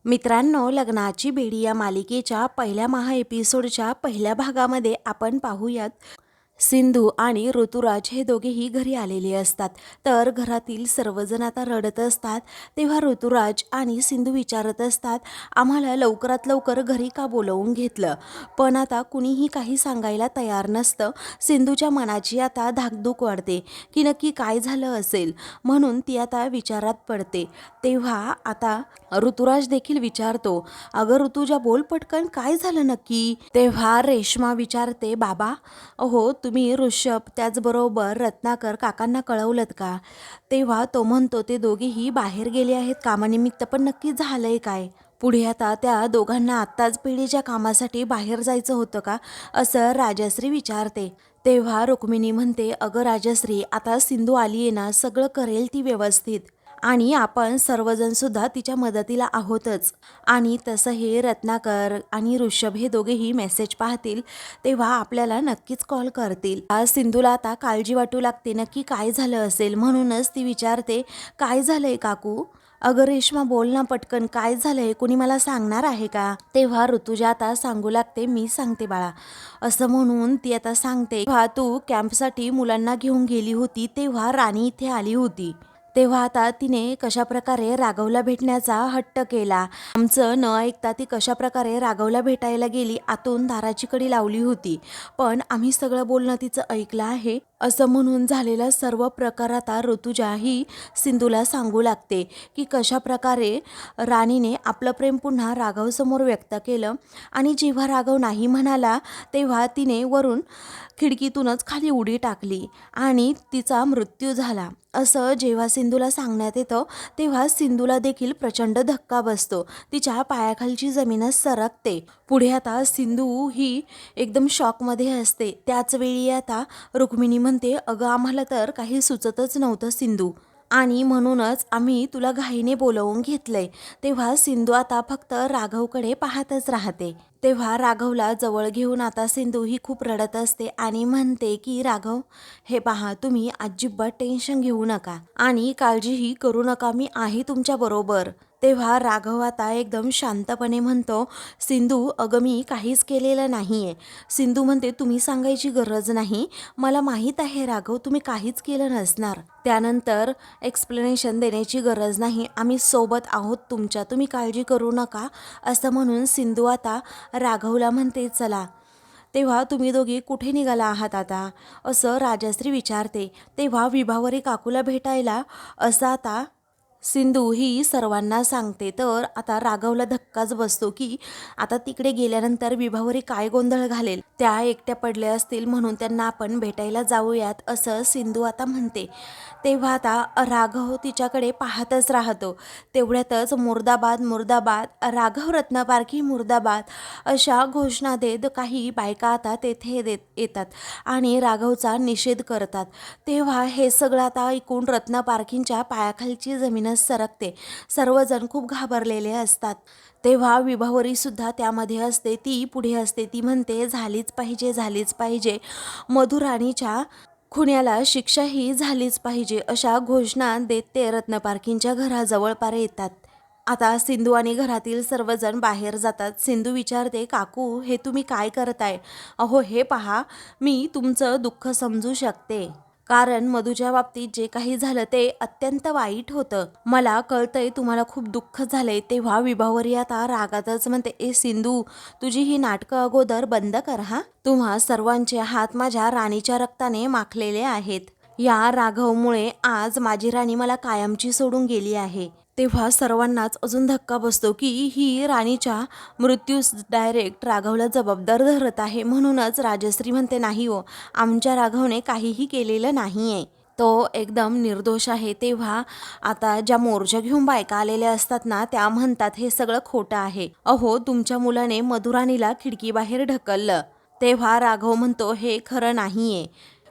मित्रांनो, लग्नाची बेडी या मालिकेच्या पहिल्या एपिसोडच्या पहिल्या भागामध्ये आपण पाहूयात सिंधू आणि ऋतुराज हे दोघेही घरी आलेले असतात. तर घरातील सर्वजण आता रडत असतात. तेव्हा ऋतुराज आणि सिंधू विचारत असतात, आम्हाला लवकरात लवकर घरी का बोलवून घेतलं. पण आता कुणीही काही सांगायला तयार नसतं. सिंधूच्या मनाची आता धाकधूक वाढते की नक्की काय झालं असेल, म्हणून ती आता विचारात पडते. तेव्हा आता ऋतुराज देखील विचारतो, अगं ऋतुजा, बोल पटकन, काय झालं नक्की. तेव्हा रेश्मा विचारते, बाबा अहो तुम्ही ऋषभ त्याचबरोबर रत्नाकर काकांना कळवलंत का. तेव्हा तो म्हणतो, ते दोघेही बाहेर गेले आहेत कामानिमित्त, पण नक्की झालंय काय. पुढे आता त्या दोघांना आत्ताच पेढीच्या कामासाठी बाहेर जायचं होतं का, असं राजश्री विचारते. तेव्हा रुक्मिणी म्हणते, अगं राजश्री, आता सिंधू आली आहे ना, सगळं करेल ती व्यवस्थित, आणि आपण सर्वजण सुद्धा तिच्या मदतीला आहोतच. आणि तसं हे रत्नाकर आणि ऋषभ हे दोघेही मेसेज पाहतील तेव्हा आपल्याला नक्कीच कॉल करतील. आज सिंधूला आता काळजी वाटू लागते, नक्की काय झालं असेल, म्हणूनच ती विचारते, काय झालंय काकू. अगं रेश्मा, बोल ना पटकन, काय झालंय, कोणी मला सांगणार आहे का. तेव्हा ऋतुजा आता सांगू लागते, मी सांगते बाळा, असं म्हणून ती आता सांगते, तेव्हा तू कॅम्पसाठी मुलांना घेऊन गेली होती तेव्हा राणी इथे आली होती. तेव्हा आता तिने कशाप्रकारे राघवला भेटण्याचा हट्ट केला. आमचं न ऐकता ती कशाप्रकारे राघवला भेटायला गेली, आतून दाराची कडी लावली होती, पण आम्ही सगळं बोलणं तिचं ऐकलं आहे, असं म्हणून झालेला सर्व प्रकार आता ऋतुजा ही सिंधूला सांगू लागते की कशाप्रकारे राणीने आपलं प्रेम पुन्हा राघवसमोर व्यक्त केलं, आणि जेव्हा राघव नाही म्हणाला तेव्हा तिने वरून खिडकीतूनच खाली उडी टाकली आणि तिचा मृत्यू झाला. असं जेव्हा सिंधूला सांगण्यात येतं तेव्हा सिंधूला देखील प्रचंड धक्का बसतो, तिच्या पायाखालची जमीनच सरकते. पुढे आता सिंधू ही एकदम शॉकमध्ये असते. त्याच वेळी आता रुक्मिणी म्हणते, अगं आम्हाला तर काही सुचतच नव्हतं सिंधू, आणि म्हणूनच आम्ही तुला घाईने बोलवून घेतलंय. तेव्हा सिंधू आता फक्त राघवकडे पाहतच राहते. तेव्हा राघवला जवळ घेऊन आता सिंधू ही खूप रडत असते आणि म्हणते की राघव, हे पहा, तुम्ही अजिबात टेन्शन घेऊ नका आणि काळजीही करू नका, मी आहे तुमच्या बरोबर. तेव्हा राघव आता एकदम शांतपणे म्हणतो, सिंधू अगं मी काहीच केलेलं नाही आहे. सिंधू म्हणते, तुम्ही सांगायची गरज नाही, मला माहीत आहे राघव, तुम्ही काहीच केलं नसणार. त्यानंतर एक्सप्लेनेशन देण्याची गरज नाही, आम्ही सोबत आहोत तुमच्या, तुम्ही काळजी करू नका, असं म्हणून सिंधू आता राघवला म्हणते, चला. तेव्हा तुम्ही दोघी कुठे निघाला आहात आता, असं राजश्री विचारते. तेव्हा विभावरी काकूला भेटायला, असं आता सिंधू ही सर्वांना सांगते. तर आता राघवला धक्काच बसतो की आता तिकडे गेल्यानंतर विभावरी काय गोंधळ घालेल, त्या एकट्या पडल्या असतील, म्हणून त्यांना आपण भेटायला जाऊयात, असं सिंधू आता म्हणते. तेव्हा आता राघव तिच्याकडे पाहतच राहतो. तेवढ्यातच मुर्दाबाद मुर्दाबाद, राघव रत्नपारखी मुर्दाबाद, अशा घोषणा देत काही बायका आता तेथे येतात आणि राघवचा निषेध करतात. तेव्हा हे सगळं आता ऐकून रत्नपारखींच्या पायाखालची जमीनच सरकते. सर्वजण खूप घाबरलेले असतात. तेव्हा विभावरी सुद्धा त्यामध्ये असते. ती पुढे असते, ती म्हणते, झालीच पाहिजे, झालीच पाहिजे, मधुराणीच्या खुन्याला शिक्षाही झालीच पाहिजे, अशा घोषणा देत ते रत्नपारखींच्या घराजवळ पार येतात. आता सिंधू आणि घरातील सर्वजण बाहेर जातात. सिंधू विचारते, काकू हे तुम्ही काय करताय. अहो हे पहा, मी तुमचं दुःख समजू शकते, कारण मधूच्या बाबतीत जे काही झालं ते अत्यंत वाईट होतं, मला कळतंय तुम्हाला खूप दुःख झालंय. तेव्हा विभावरी आता रागातच म्हणते, ए सिंधू, तुझी ही नाटकं अगोदर बंद कर हा. तुम्हा सर्वांचे हात माझ्या राणीच्या रक्ताने माखलेले आहेत. या राघवमुळे आज माझी राणी मला कायमची सोडून गेली आहे. तेव्हा सर्वांनाच अजून धक्का बसतो की ही राणीच्या मृत्यूस डायरेक्ट राघवला जबाबदार धरत आहे. म्हणूनच राजश्री म्हणते, नाही हो, आमच्या राघवने काहीही केलेलं नाही आहे, तो एकदम निर्दोष आहे. तेव्हा आता ज्या मोर्चा घेऊन बायका आलेल्या असतात ना, त्या म्हणतात, हे सगळं खोटं आहे, अहो तुमच्या मुलाने मधुराणीला खिडकीबाहेर ढकललं. तेव्हा राघव म्हणतो, हे खरं नाहीये,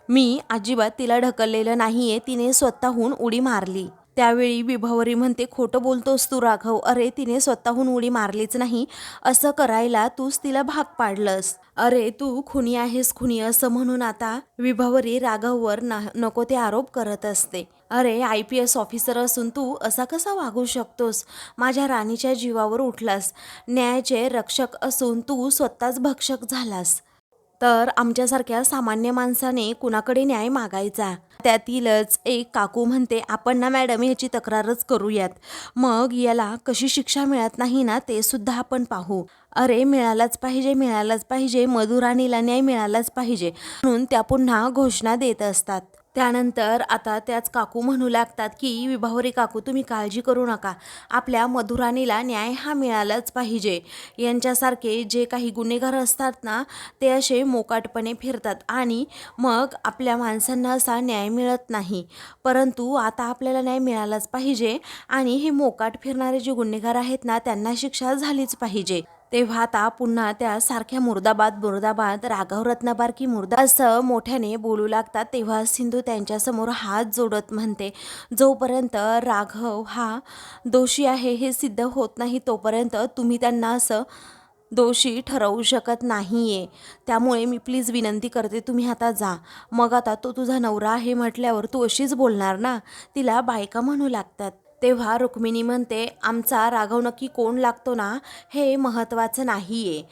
मी अजिबात तिला ढकललेलं नाहीये, तिने स्वतःहून उडी मारली. त्यावेळी विभावरी म्हणते, खोटं बोलतोस तू राघव. अरे तिने स्वतःहून उडी मारलीच नाही, असं करायला तूच तिला भाग पाडलंस. अरे तू खुनी आहेस खुनी, असं म्हणून आता विभावरी राघववर नको ते आरोप करत असते. अरे IPS ऑफिसर असून तू असा कसा वागू शकतोस? माझ्या राणीच्या जीवावर उठलास. न्यायाचे रक्षक असून तू स्वतःच भक्षक झालास. तर आमच्यासारख्या सामान्य माणसाने कुणाकडे न्याय मागायचा? त्यातीलच एक काकू म्हणते, आपण ना मॅडम ह्याची तक्रारच करूयात. मग याला कशी शिक्षा मिळत नाही ना ते सुद्धा आपण पाहू. अरे मिळालाच पाहिजे, मिळालाच पाहिजे, मधुराणीला न्याय मिळालाच पाहिजे म्हणून त्या पुन्हा घोषणा देत असतात. त्यानंतर आता त्याच काकू म्हणू लागतात की विभावरी काकू तुम्ही काळजी करू नका, आपल्या मधुराणीला न्याय हा मिळालाच पाहिजे. यांच्यासारखे जे काही गुन्हेगार असतात ना ते असे मोकाटपणे फिरतात आणि मग आपल्या माणसांना असा न्याय मिळत नाही. परंतु आता आपल्याला न्याय मिळालाच पाहिजे आणि हे मोकाट फिरणारे जे गुन्हेगार आहेत ना त्यांना शिक्षा झालीच पाहिजे. तेव्हा आता पुन्हा त्या सारख्या मुर्दाबाद मुर्दाबाद, राघव रत्नापार की मुर्दा असं मोठ्याने बोलू लागतात. तेव्हा सिंधू त्यांच्यासमोर हात जोडत म्हणते, जोपर्यंत राघव हा दोषी आहे हे सिद्ध होत नाही तोपर्यंत तुम्ही त्यांना असं दोषी ठरवू शकत नाहीये. त्यामुळे मी प्लीज विनंती करते तुम्ही आता जा. मग आता तो तुझा नवरा आहे म्हटल्यावर तू अशीच बोलणार ना? तिला बायका म्हणू लागतात. तेव्हा रुक्मिणी म्हणते, आमचा राघव नक्की कोण लागतो ना हे महत्त्वाचं नाहीये.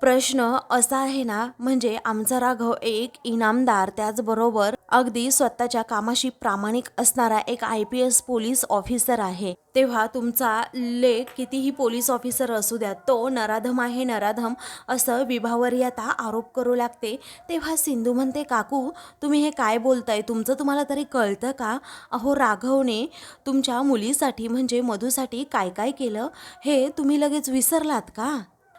प्रश्न असा आहे ना, म्हणजे आमचा राघव एक इनामदार, त्याचबरोबर अगदी स्वतःच्या कामाशी प्रामाणिक असणारा एक IPS पोलीस ऑफिसर आहे. तेव्हा तुमचा लेख कितीही पोलीस ऑफिसर असू द्या, तो नराधम आहे नराधम, असं विभावरी आता आरोप करू लागते. तेव्हा सिंधू म्हणते, काकू तुम्ही हे काय बोलताय? तुम्हाला तरी कळतं का? अहो राघवने तुमच्या मुलीसाठी म्हणजे मधूसाठी काय काय केलं हे तुम्ही लगेच विसरलात का?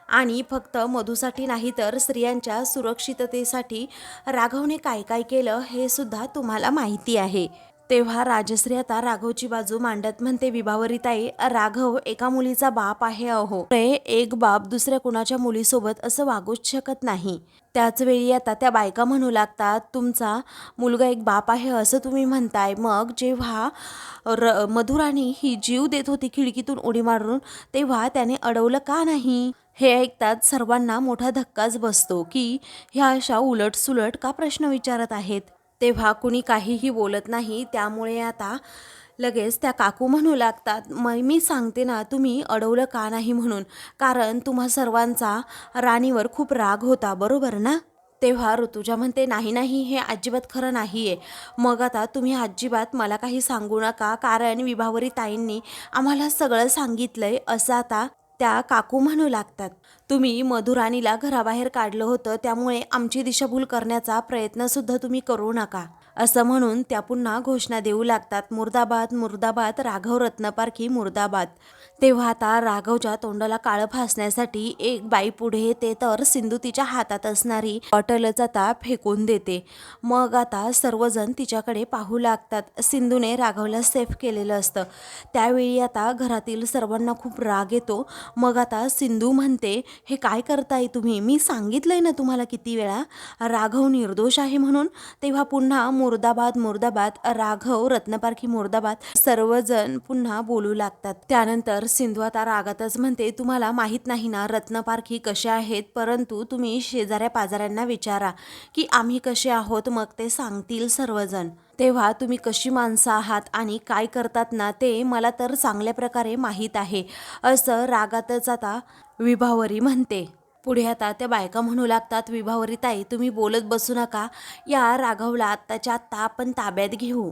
आणि फक्त मधूसाठी नाही तर स्त्रियांच्या सुरक्षिततेसाठी राघवने काय काय केलं हे सुद्धा तुम्हाला माहिती आहे. तेव्हा राजश्री आता राघवची बाजू मांडत म्हणते, विभावरीताई राघव एका मुलीचा बाप आहे अहो. एक बाप दुसऱ्या कुणाच्या मुलीसोबत असं वागूच शकत नाही. त्याच वेळी आता त्या बायका म्हणू लागतात, तुमचा मुलगा एक बाप आहे असं तुम्ही म्हणताय, मग जेव्हा मधुराणी ही जीव देत होती खिडकीतून उडी मारून तेव्हा त्याने अडवलं का नाही? हे ऐकतात सर्वांना मोठा धक्काच बसतो की ह्या अशा उलटसुलट का प्रश्न विचारत आहेत. तेव्हा कुणी काहीही बोलत नाही. त्यामुळे आता लगेच त्या काकू म्हणू लागतात, मी सांगते ना तुम्ही अडवलं का नाही म्हणून, कारण तुम्हा सर्वांचा राणीवर खूप राग होता बरोबर ना? तेव्हा ऋतुजा म्हणते, नाही नाही हे अजिबात खरं नाही आहे. मग आता तुम्ही अजिबात मला काही सांगू नका, कारण विभावरी ताईंनी आम्हाला सगळं सांगितलंय, असं आता त्या काकू म्हणू लागतात. तुम्ही मधुराणीला घराबाहेर काढलं होतं, त्यामुळे आमची दिशाभूल करण्याचा प्रयत्नसुद्धा तुम्ही करू नका, असं म्हणून त्या पुन्हा घोषणा देऊ लागतात. मुर्दाबाद मुर्दाबाद, राघव रत्नापार की मुर्दाबाद. तेव्हा आता राघवच्या तोंडाला काळं फासण्यासाठी एक बाई पुढे येते, तर सिंधू तिच्या हातात असणारी बॉटलच आता फेकून देते. मग आता सर्वजण तिच्याकडे पाहू लागतात. सिंधूने राघवला सेफ केलेलं असतं. त्यावेळी आता घरातील सर्वांना खूप राग येतो. मग आता सिंधू म्हणते, हे काय करताय तुम्ही? मी सांगितलंय ना तुम्हाला किती वेळा राघव निर्दोष आहे म्हणून. तेव्हा पुन्हा मुर्दाबाद मुर्दाबाद, राघव रत्नापार की मुर्दाबाद, सर्वजण पुन्हा बोलू लागतात. त्यानंतर सिंधू आता रागातच म्हणते, तुम्हाला माहीत नाही ना रत्नापारखी कसे आहेत, परंतु तुम्ही शेजाऱ्या पाजाऱ्यांना विचारा की आम्ही कसे आहोत, मग ते सांगतील सर्वजण. तेव्हा तुम्ही कशी माणसं आहात आणि काय करतात ना ते मला तर चांगल्या प्रकारे माहीत आहे, असं रागातच आता विभावरी म्हणते. पुढे आता त्या बायका म्हणू लागतात, विभावरी ताई तुम्ही बोलत बसू नका, या राघवला आत्ताच्या आत्ता आपण ताब्यात घेऊ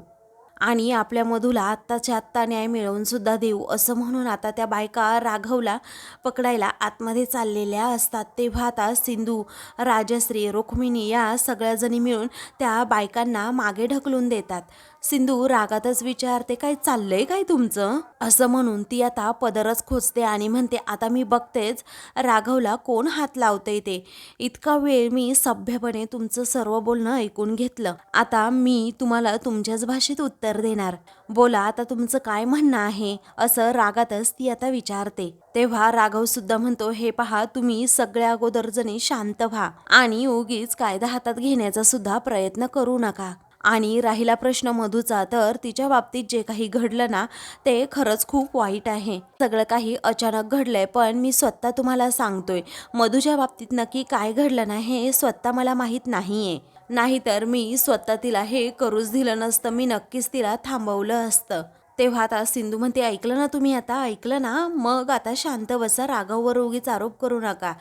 आणि आपल्या मधूला आत्ताच्या आत्ता न्याय मिळवून सुद्धा देऊ, असं म्हणून आता त्या बायका राघवला पकडायला आतमध्ये चाललेल्या असतात. तेव्हा आता सिंधू, राजश्री, रुक्मिणी या सगळ्याजणी मिळून त्या बायकांना मागे ढकलून देतात. सिंधू रागातच विचारते, काय चाललंय काय तुमचं, असं म्हणून ती आता पदरच खोचते आणि म्हणते, आता मी बघतेच राघवला कोण हात लावतंय ते. इतका वेळ मी सभ्यपणे तुमचं सर्व बोलणं ऐकून घेतलं, आता मी तुम्हाला तुमच्याच भाषेत उत्तर देणार. बोला आता तुमचं काय म्हणणं आहे, असं रागातच ती आता विचारते. तेव्हा राघव सुद्धा म्हणतो, हे पहा तुम्ही सगळ्या अगोदर जणी शांत व्हा आणि उगीच कायदा हातात घेण्याचा सुद्धा प्रयत्न करू नका. आणि राहिला प्रश्न मधूचा, तर तिच्या बाबतीत जे काही घडलं ना ते खरंच खूप वाईट आहे. सगळं काही अचानक घडलंय, पण मी स्वतः तुम्हाला सांगतोय मधूच्या बाबतीत नक्की काय घडलं ना हे स्वतः मला माहीत नाहीये. नाहीतर मी स्वतः तिला हे करूच दिलं नसतं, मी नक्कीच तिला थांबवलं असतं. तेव्हा आता सिंधू म्हणते, ऐकलं ना तुम्ही, आता ऐकलं ना, मग आता शांत बसा, राघववर उगीच आरोप करू नका.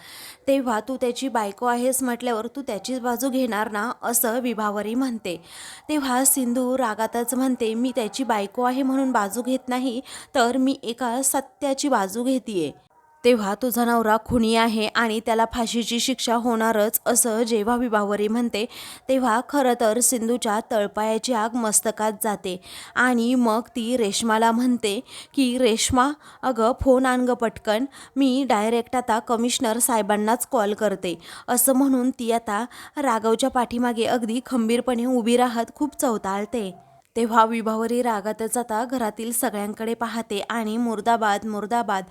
तेव्हा तू त्याची बायको आहेस म्हटल्यावर तू त्याचीच बाजू घेणार ना, असं विभावरी म्हणते. तेव्हा सिंधू रागातच म्हणते, मी त्याची बायको आहे म्हणून बाजू घेत नाही, तर मी एका सत्याची बाजू घेतीये. तेव्हा तुझा नवरा खुनी आहे आणि त्याला फाशीची शिक्षा होणारच, असं जेव्हा विभावरी म्हणते तेव्हा खरं तर सिंधूच्या तळपायाची आग मस्तकात जाते. आणि मग ती रेश्माला म्हणते की रेश्मा, अगं फोन आण गं पटकन, मी डायरेक्ट आता कमिशनर साहेबांनाच कॉल करते. असं म्हणून ती आता राघवच्या पाठीमागे अगदी खंबीरपणे उभी राहत खूप चवताळते. तेव्हा विभावरी रागातच आता घरातील सगळ्यांकडे पाहते आणि मुर्दाबाद मुर्दाबाद,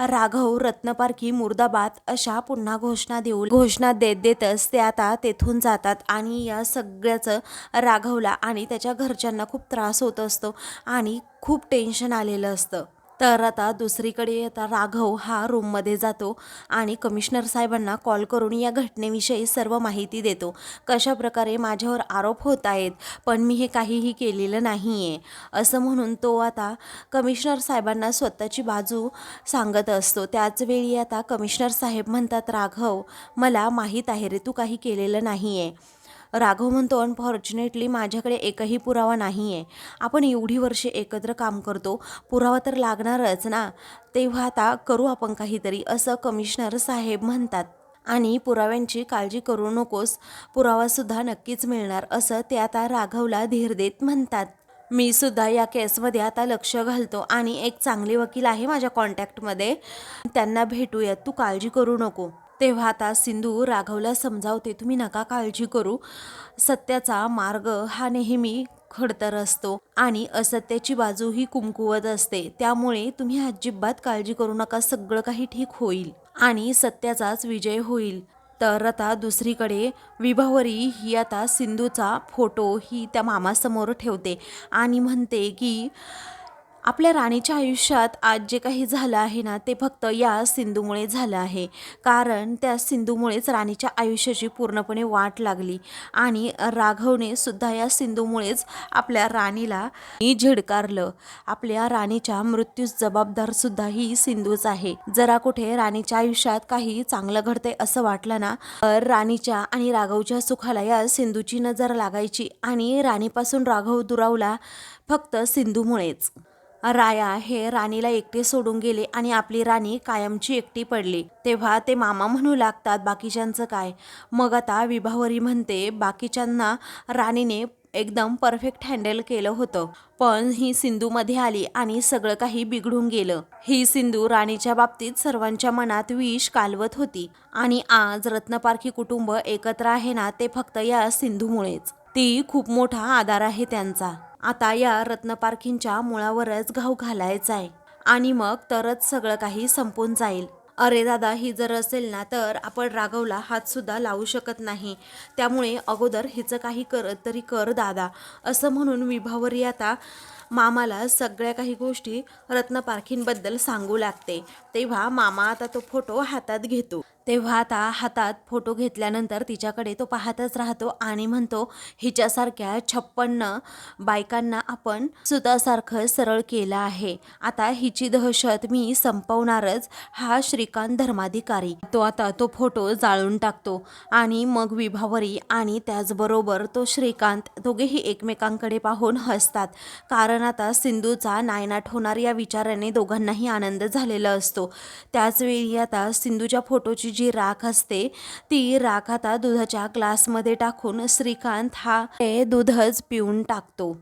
राघव रत्नपारखी मुर्दाबाद अशा पुन्हा घोषणा देत देतच ते आता तेथून जातात. आणि या सगळ्याचं राघवला आणि त्याच्या घरच्यांना खूप त्रास होत असतो आणि खूप टेन्शन आलेलं असतं. तर आता दुसरीकडे आता राघव हा रूममध्ये जातो आणि कमिशनर साहेबांना कॉल करून या घटनेविषयी सर्व माहिती देतो. कशा प्रकारे माझ्यावर आरोप होत आहेत, पण मी हे काहीही केलेलं नाही आहे, असं म्हणून तो आता कमिशनर साहेबांना स्वतःची बाजू सांगत असतो. त्याचवेळी आता कमिशनर साहेब म्हणतात, राघव, मला माहीत आहे रे, तू काही केलेलं नाही आहे. राघव म्हणतो, अनफॉर्च्युनेटली माझ्याकडे एकही पुरावा नाही आहे. आपण एवढी वर्षे एकत्र काम करतो, पुरावा तर लागणारच ना. तेव्हा आता करू आपण काहीतरी, असं कमिशनर साहेब म्हणतात. आणि पुराव्यांची काळजी करू नकोस, पुरावासुद्धा नक्कीच मिळणार, असं ते आता राघवला धीर देत म्हणतात. मी सुद्धा या केसमध्ये आता लक्ष घालतो आणि एक चांगले वकील आहे माझ्या कॉन्टॅक्टमध्ये, त्यांना भेटूयात, तू काळजी करू नको. तेव्हा आता सिंधू राघवला समजावते, तुम्ही नका काळजी करू, सत्याचा मार्ग हा नेहमी खडतर असतो आणि असत्याची बाजू ही कुमकुवत असते. त्यामुळे तुम्ही अजिबात काळजी करू नका, सगळं काही ठीक होईल आणि सत्याचाच विजय होईल. तर आता दुसरीकडे विभावरी ही आता सिंधूचा फोटो ही त्या मामासमोर ठेवते आणि म्हणते की आपल्या राणीच्या आयुष्यात आज जे काही झालं आहे ना ते फक्त या सिंधूमुळे झालं आहे. कारण त्या सिंधूमुळेच राणीच्या आयुष्याची पूर्णपणे वाट लागली आणि राघवने सुद्धा या सिंधूमुळेच आपल्या राणीला झिडकारलं. आपल्या राणीच्या मृत्यूस जबाबदार सुद्धा ही सिंधूच आहे. जरा कुठे राणीच्या आयुष्यात काही चांगलं घडते असं वाटलं ना, तर राणीच्या आणि राघवच्या सुखाला या सिंधूची नजर लागायची आणि राणीपासून राघव दुरावला फक्त सिंधूमुळेच. राया हे राणीला एकटे सोडून गेले आणि आपली राणी कायमची एकटी पडली. तेव्हा ते मामा म्हणू लागतात, बाकीच्यांचं काय. मग आता विभावरी म्हणते, बाकीच्यांना राणीने एकदम परफेक्ट हँडल केलं होतं, पण ही सिंधूमध्ये आली आणि सगळं काही बिघडून गेलं. ही सिंधू राणीच्या बाबतीत सर्वांच्या मनात विष कालवत होती आणि आज रत्नपारखी कुटुंब एकत्र आहे ना ते फक्त या सिंधूमुळेच. ती खूप मोठा आधार आहे त्यांचा. आता या रत्नपारखींच्या मुळावरच घाव घालायचा आहे आणि मग तरच सगळं काही संपून जाईल. अरे दादा, ही जर असेल ना तर आपण राघवला हात सुद्धा लावू शकत नाही, त्यामुळे अगोदर हिचं काही करत तरी कर दादा, असं म्हणून विभावरी आता मामाला सगळ्या काही गोष्टी रत्नपारखींबद्दल सांगू लागते. तेव्हा मामा आता तो फोटो हातात घेतो. तेव्हा आता हातात फोटो घेतल्यानंतर तिच्याकडे तो पाहतच राहतो आणि म्हणतो, हिच्यासारख्या 56 बायकांना आपण सुतासारखं सरळ केलं आहे. आता हिची दहशत मी संपवणारच. हा श्रीकांत धर्माधिकारी. तो आता तो फोटो जाळून टाकतो आणि मग विभावरी आणि त्याचबरोबर तो श्रीकांत दोघेही एकमेकांकडे पाहून हसतात. कारण आता सिंधूचा नायनाट होणार या विचाराने दोघांनाही आनंद झालेला असतो. त्याचवेळी आता सिंधूच्या फोटोची जी राख असते ती राख आता दुधाच्या ग्लासमध्ये टाकून श्रीकांत हा ते दूधच पिऊन टाकतो.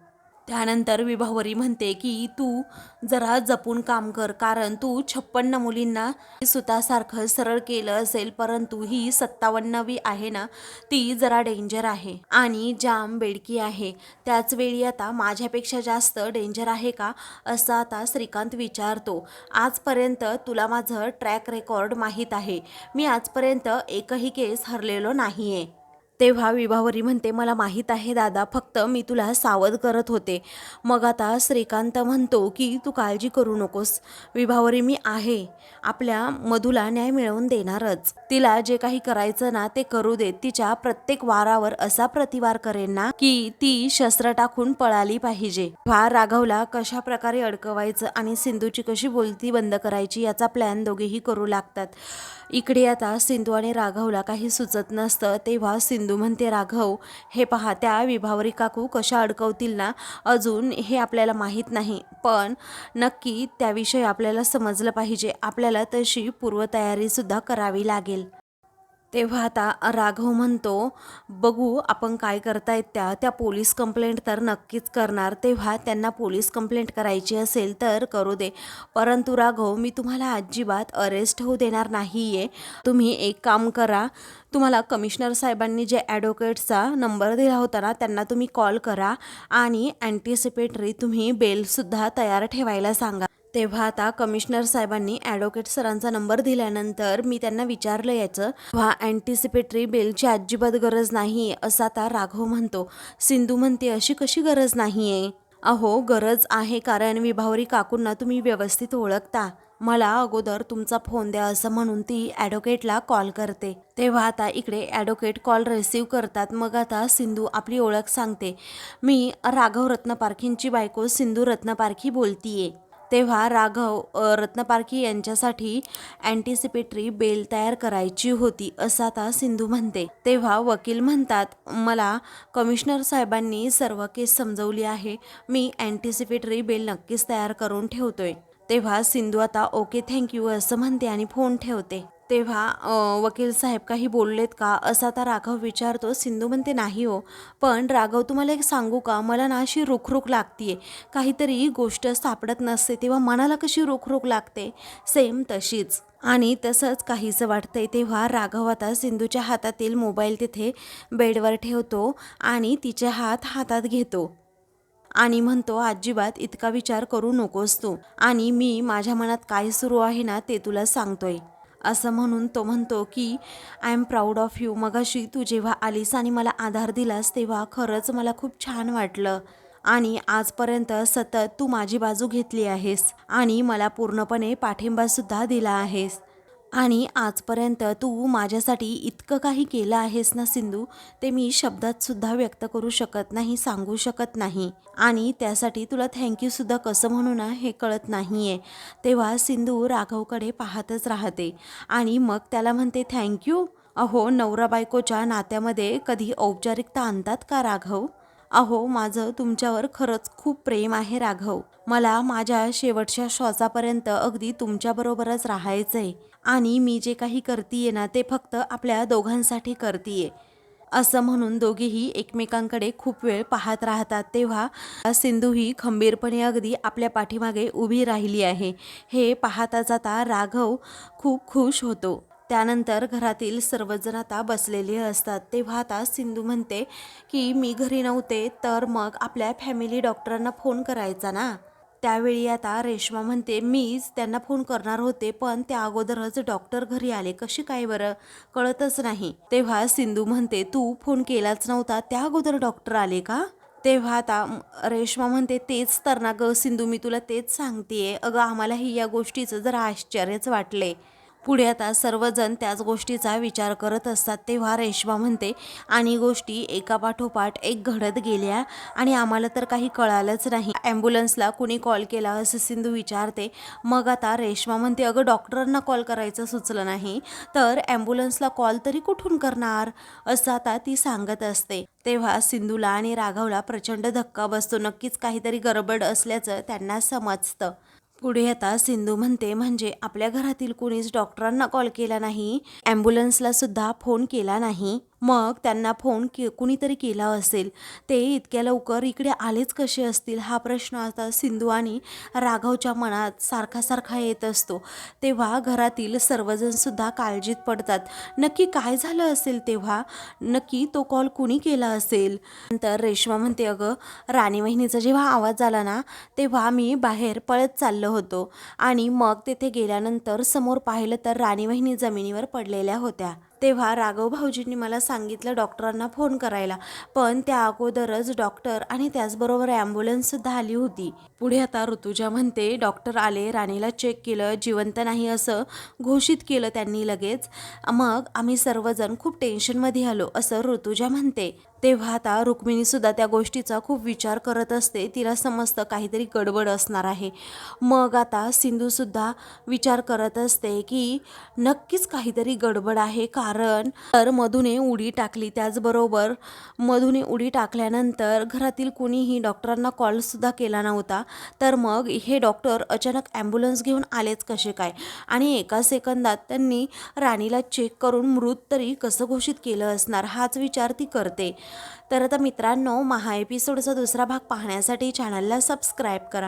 त्यानंतर विभावरी म्हणते की तू जरा जपून काम कर, कारण तू 56 मुलींना सुतासारखं सरळ केलं असेल, परंतु ही 57वी आहे ना ती जरा डेंजर आहे आणि जाम बेडकी आहे. त्याचवेळी आता माझ्यापेक्षा जास्त डेंजर आहे का, असं आता श्रीकांत विचारतो. आजपर्यंत तुला माझं ट्रॅक रेकॉर्ड माहीत आहे, मी आजपर्यंत एकही केस हरलेलो नाही आहे. तेव्हा विभावरी म्हणते, मला माहीत आहे दादा, फक्त मी तुला सावध करत होते. मग आता श्रीकांत म्हणतो की तू काळजी करू नकोस विभावरी, मी आहे. आपल्या मधूला न्याय मिळवून देणारच. तिला जे काही करायचं ना ते करू दे. तिच्या प्रत्येक वारावर असा प्रतिवार करेन ना की ती शस्त्र टाकून पळाली पाहिजे. तेव्हा राघवला कशा प्रकारे अडकवायचं आणि सिंधूची कशी बोलती बंद करायची याचा प्लॅन दोघेही करू लागतात. इकडे आता सिंधू आणि राघवला काही सुचत नसतं. तेव्हा सिंधू म्हणते, राघव हे पहा, त्या विभावरी काकू कशा अडकवतील ना अजून हे आपल्याला माहीत नाही, पण नक्की त्याविषयी आपल्याला समजलं पाहिजे. आपल्याला तशी पूर्वतयारीसुद्धा करावी लागेल. तेव्हा आता राघव म्हणतो, बघू आपण काय करतायत. त्या पोलीस कंप्लेंट तर नक्कीच करणार. तेव्हा त्यांना पोलीस कंप्लेंट करायची असेल तर करू दे, परंतु राघव मी तुम्हाला अजिबात अरेस्ट होऊ देणार नाही आहे. तुम्ही एक काम करा, तुम्हाला कमिशनर साहेबांनी जे ॲडव्होकेट्सचा नंबर दिला होता ना त्यांना तुम्ही कॉल करा आणि अँटिसिपेटरी तुम्ही बेलसुद्धा तयार ठेवायला सांगा. तेव्हा आता कमिशनर साहेबांनी ॲडव्होकेट सरांचा नंबर दिल्यानंतर मी त्यांना विचारलं याचं. व्हा अँटिसिपेटरी बेलची अजिबात गरज नाही असं आता राघव म्हणतो. सिंधू म्हणते, अशी कशी गरज नाही आहे? अहो गरज आहे, कारण विभावरी काकूंना तुम्ही व्यवस्थित ओळखता. मला अगोदर तुमचा फोन द्या असं म्हणून ती ॲडव्होकेटला कॉल करते. तेव्हा आता इकडे ॲडव्होकेट कॉल रिसीव्ह करतात. मग आता सिंधू आपली ओळख सांगते, मी राघव रत्नपारखींची बायको सिंधू रत्नपारखी बोलतीये. तेव्हा राघव रत्नपारखी यांच्यासाठी अँटिसिपेटरी बेल तयार करायची होती असं आता सिंधू म्हणते. तेव्हा वकील म्हणतात, मला कमिशनर साहेबांनी सर्व केस समजवली आहे, मी अँटिसिपेटरी बेल नक्कीच तयार करून ठेवतोय. तेव्हा सिंधू आता ओके थँक्यू असं म्हणते आणि फोन ठेवते. तेव्हा वकील साहेब काही बोललेत का असं आता राघव विचारतो. सिंधू म्हणते, नाही हो, पण राघव तुम्हाला एक सांगू का, मला ना अशी रुखरुख लागतीये, काहीतरी गोष्ट सापडत नसते तेव्हा मनाला कशी रुखरुख लागते, सेम तशीच आणि तसंच काहीसं वाटतंय. तेव्हा राघव आता सिंधूच्या हातातील मोबाईल तिथे बेडवर ठेवतो आणि तिचे हात हातात घेतो आणि म्हणतो, अजिबात इतका विचार करू नकोस तू, आणि मी माझ्या मनात काय सुरू आहे ना ते तुला सांगतोय असं म्हणून तो म्हणतो की I am proud of you. मगाशी तू जेव्हा आलीस आणि मला आधार दिलास तेव्हा खरंच मला खूप छान वाटलं, आणि आजपर्यंत सतत तू माझी बाजू घेतली आहेस आणि मला पूर्णपणे पाठिंबासुद्धा दिला आहेस, आणि आजपर्यंत तू माझ्यासाठी इतकं काही केलं आहेस ना सिंधू, ते मी शब्दात सुद्धा व्यक्त करू शकत नाही, सांगू शकत नाही, आणि त्यासाठी तुला थँक्यूसुद्धा कसं म्हणू ना हे कळत नाही आहे. तेव्हा सिंधू राघवकडे पाहतच राहते आणि मग त्याला म्हणते, थँक्यू? अहो नवरा बायकोच्या नात्यामध्ये कधी औपचारिकता आणतात का राघव? अहो माझं तुमच्यावर खरंच खूप प्रेम आहे राघव. मला माझ्या शेवटच्या श्वासापर्यंत अगदी तुमच्याबरोबरच राहायचं आहे, आणि मी जे काही करतीये ना ते फक्त आपल्या दोघांसाठी करतीये असं म्हणून दोघेही एकमेकांकडे खूप वेळ पाहत राहतात. तेव्हा सिंधू ही खंबीरपणे अगदी आपल्या पाठीमागे उभी राहिली आहे. हे पाहताच आता राघव खूप खुश होतो. त्यानंतर घरातील सर्वजण आता बसलेले असतात. तेव्हा आता सिंधू म्हणते की मी घरी नव्हते तर मग आपल्या फॅमिली डॉक्टरांना फोन करायचा ना. त्यावेळी आता रेश्मा म्हणते, मीच त्यांना फोन करणार होते पण त्या अगोदरच डॉक्टर घरी आले, कशी काय बरं, कळतच नाही. तेव्हा सिंधू म्हणते, तू फोन केलाच नव्हता त्या अगोदर डॉक्टर आले का? तेव्हा आता रेश्मा म्हणते, तेच तर ना ग सिंधू, मी तुला तेच सांगतेय. अगं आम्हालाही या गोष्टीचं जरा आश्चर्यच वाटले. पुढे आता सर्वजण त्याच गोष्टीचा विचार करत असतात. तेव्हा रेश्मा म्हणते, आणि गोष्टी एकापाठोपाठ एक घडत गेल्या आणि आम्हाला तर काही कळालंच नाही. ॲम्ब्युलन्सला कुणी कॉल केला असं सिंधू विचारते. मग आता रेश्मा म्हणते, अगं डॉक्टरांना कॉल करायचं सुचलं नाही तर ॲम्ब्युलन्सला कॉल तरी कुठून करणार असं आता ती सांगत असते. तेव्हा सिंधूला आणि राघवला प्रचंड धक्का बसतो. नक्कीच काहीतरी गडबड असल्याचं त्यांना समजतं. पुढे आता सिंधू म्हणते, म्हणजे आपल्या घरातील कोणीच डॉक्टरांना कॉल केला नाही, ॲम्ब्युलन्सला सुद्धा फोन केला नाही, मग त्यांना फोन कुणीतरी केला असेल, ते इतक्या लवकर इकडे आलेच कसे असतील हा प्रश्न आता सिंधू आणि राघवच्या मनात सारखा सारखा येत असतो. तेव्हा घरातील सर्वजण सुद्धा काळजीत पडतात. नक्की काय झालं असेल, तेव्हा नक्की तो कॉल कुणी केला असेल. नंतर रेश्मा म्हणते, अगं राणी वहिनीचा जेव्हा आवाज आला ना तेव्हा मी बाहेर पळत चाललो होतो, आणि मग तेथे गेल्यानंतर समोर पाहिलं तर राणी वहिनी जमिनीवर पडलेल्या होत्या. तेव्हा राघव भाऊजींनी मला सांगितलं डॉक्टरांना फोन करायला, पण त्या अगोदरच डॉक्टर आणि त्याचबरोबर ॲम्ब्युलन्ससुद्धा आली होती. पुढे आता ऋतुजा म्हणते डॉक्टर आले, राणीला चेक केलं, जिवंत नाही असं घोषित केलं त्यांनी लगेच. मग आम्ही सर्वजण खूप टेन्शनमध्ये आलो असं ऋतुजा म्हणते. तेव्हा आता रुक्मिणीसुद्धा त्या गोष्टीचा खूप विचार करत असते. तिला समजतं काहीतरी गडबड असणार आहे. मग आता सिंधूसुद्धा विचार करत असते की नक्कीच काहीतरी गडबड आहे, कारण तर मधूने उडी टाकली. त्याचबरोबर मधूने उडी टाकल्यानंतर घरातील कोणीही डॉक्टरांना कॉलसुद्धा केला नव्हता. तर मग हे डॉक्टर अचानक ॲम्ब्युलन्स घेऊन आलेच कसे काय, आणि एका सेकंदात त्यांनी राणीला चेक करून मृत तरी कसं घोषित केलं असणार, हाच विचार ती करते. तर आता मित्रांनो, महा एपिसोडचा दुसरा भाग पाहण्यासाठी चॅनलला सबस्क्राईब करा.